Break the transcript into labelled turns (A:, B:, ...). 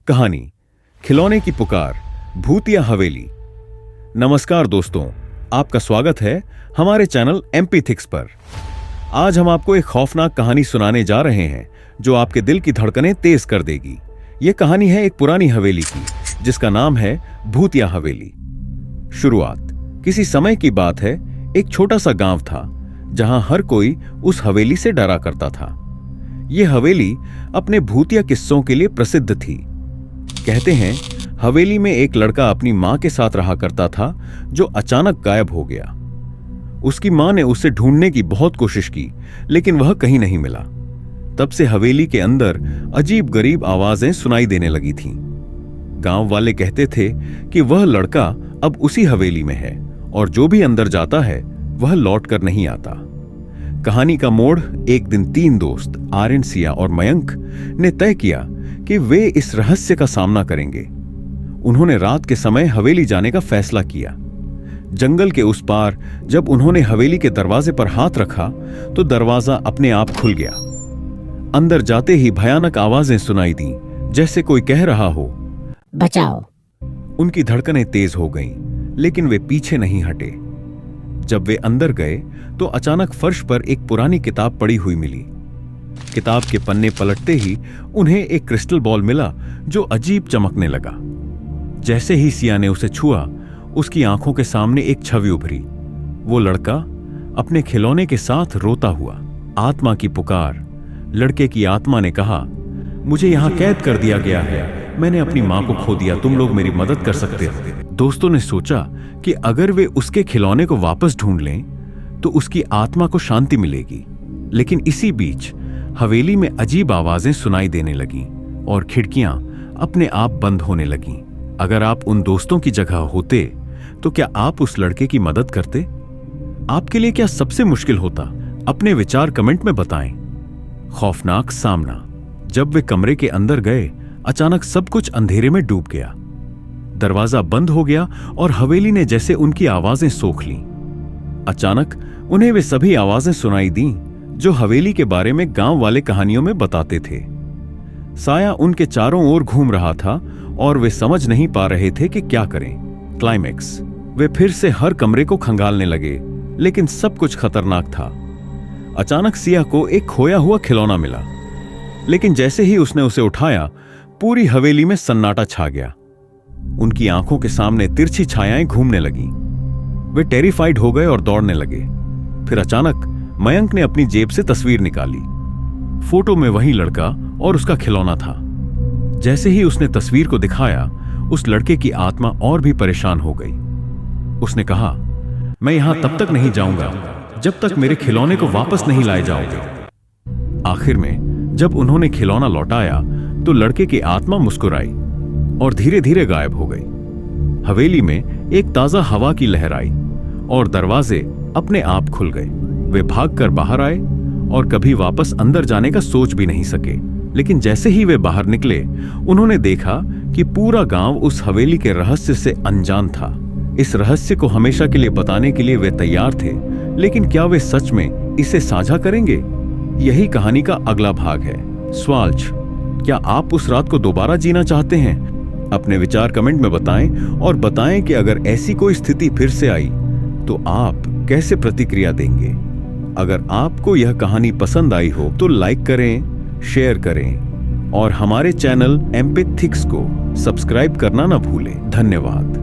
A: कहानी खिलौने की पुकार, भूतिया हवेली। नमस्कार दोस्तों, आपका स्वागत है हमारे चैनल एमपी थिक्स पर। आज हम आपको एक खौफनाक कहानी सुनाने जा रहे हैं जो आपके दिल की धड़कनें तेज कर देगी। यह कहानी है एक पुरानी हवेली की जिसका नाम है भूतिया हवेली। शुरुआत किसी समय की बात है। एक छोटा सा गांव था जहां हर कोई उस हवेली से डरा करता था। यह हवेली अपने भूतिया किस्सों के लिए प्रसिद्ध थी। कहते हैं हवेली में एक लड़का अपनी मां के साथ रहा करता था जो अचानक गायब हो गया। उसकी मां ने उसे ढूंढने की बहुत कोशिश की लेकिन वह कहीं नहीं मिला। तब से हवेली के अंदर अजीब गरीब आवाजें सुनाई देने लगी थीं। गांव वाले कहते थे कि वह लड़का अब उसी हवेली में है और जो भी अंदर जाता है वह लौट कर नहीं आता। कहानी का मोड़ एक दिन 3 दोस्त आर्यन, सिया और मयंक ने तय किया कि वे इस रहस्य का सामना करेंगे। उन्होंने रात के समय हवेली जाने का फैसला किया। जंगल के उस पार जब उन्होंने हवेली के दरवाजे पर हाथ रखा तो दरवाजा अपने आप खुल गया। अंदर जाते ही भयानक आवाजें सुनाई दी, जैसे कोई कह रहा हो,
B: बचाओ।
A: उनकी धड़कनें तेज हो गईं, लेकिन वे पीछे नहीं हटे। जब वे अंदर गए तो अचानक फर्श पर एक पुरानी किताब पड़ी हुई मिली। किताब के पन्ने पलटते ही उन्हें एक क्रिस्टल बॉल मिला जो अजीब चमकने लगा। जैसे ही सिया ने उसे छुआ, उसकी आंखों के सामने एक छवि उभरी। वो लड़का अपने खिलौने के साथ रोता हुआ। आत्मा की पुकार। लड़के की आत्मा ने कहा, मुझे यहां कैद कर दिया गया है, मैंने अपनी मां को खो दिया, तुम लोग मेरी मदद कर सकते हो। दोस्तों ने सोचा कि अगर वे उसके खिलौने को वापस ढूंढ लें तो उसकी आत्मा को शांति मिलेगी। लेकिन इसी बीच हवेली में अजीब आवाजें सुनाई देने लगीं और खिड़कियां अपने आप बंद होने लगीं। अगर आप उन दोस्तों की जगह होते तो क्या आप उस लड़के की मदद करते? आपके लिए क्या सबसे मुश्किल होता? अपने विचार कमेंट में बताएं। खौफनाक सामना। जब वे कमरे के अंदर गए, अचानक सब कुछ अंधेरे में डूब गया। दरवाजा बंद हो गया और हवेली ने जैसे उनकी आवाजें सोख लीं। अचानक उन्हें वे सभी आवाजें सुनाई दीं जो हवेली के बारे में गांव वाले कहानियों में बताते थे। साया उनके चारों ओर घूम रहा था और वे समझ नहीं पा रहे थे कि क्या करें। क्लाइमैक्स, वे फिर से हर कमरे को खंगालने लगे, लेकिन सब कुछ खतरनाक था। अचानक सिया को एक खोया हुआ खिलौना मिला, लेकिन जैसे ही उसने उसे उठाया, पूरी हवेली में सन्नाटा छा गया। उनकी आंखों के सामने तिरछी छायाएं घूमने लगीं। वे टेरिफाइड हो गए और दौड़ने लगे। फिर अचानक मयंक ने अपनी जेब से तस्वीर निकाली। फोटो में वही लड़का और उसका खिलौना था। जैसे ही उसने तस्वीर को दिखाया, उस लड़के की आत्मा और भी परेशान हो गई। उसने कहा, मैं यहां तब तक नहीं जाऊंगा जब तक मेरे खिलौने को वापस नहीं लाए जाओगे। आखिर में जब उन्होंने खिलौना लौटाया तो लड़के की आत्मा मुस्कुराई और धीरे धीरे गायब हो गई। हवेली में एक ताजा हवा की लहर आई और दरवाजे अपने आप खुल गए। वे भागकर बाहर आए और कभी वापस अंदर जाने का सोच भी नहीं सके। लेकिन जैसे ही वे बाहर निकले, उन्होंने देखा कि पूरा गांव उस हवेली के रहस्य से अनजान था। इस रहस्य को हमेशा के लिए बताने के लिए वे तैयार थे, लेकिन क्या वे सच में इसे साझा करेंगे? यही कहानी का अगला भाग है, स्वाल्च। क्या आप उस रात को दोबारा जीना चाहते हैं? अपने विचार कमेंट में बताएं और बताएं कि अगर ऐसी कोई स्थिति फिर से आई तो आप कैसे प्रतिक्रिया देंगे। अगर आपको यह कहानी पसंद आई हो तो लाइक करें, शेयर करें और हमारे चैनल एमपी थिक्स को सब्सक्राइब करना ना भूलें। धन्यवाद।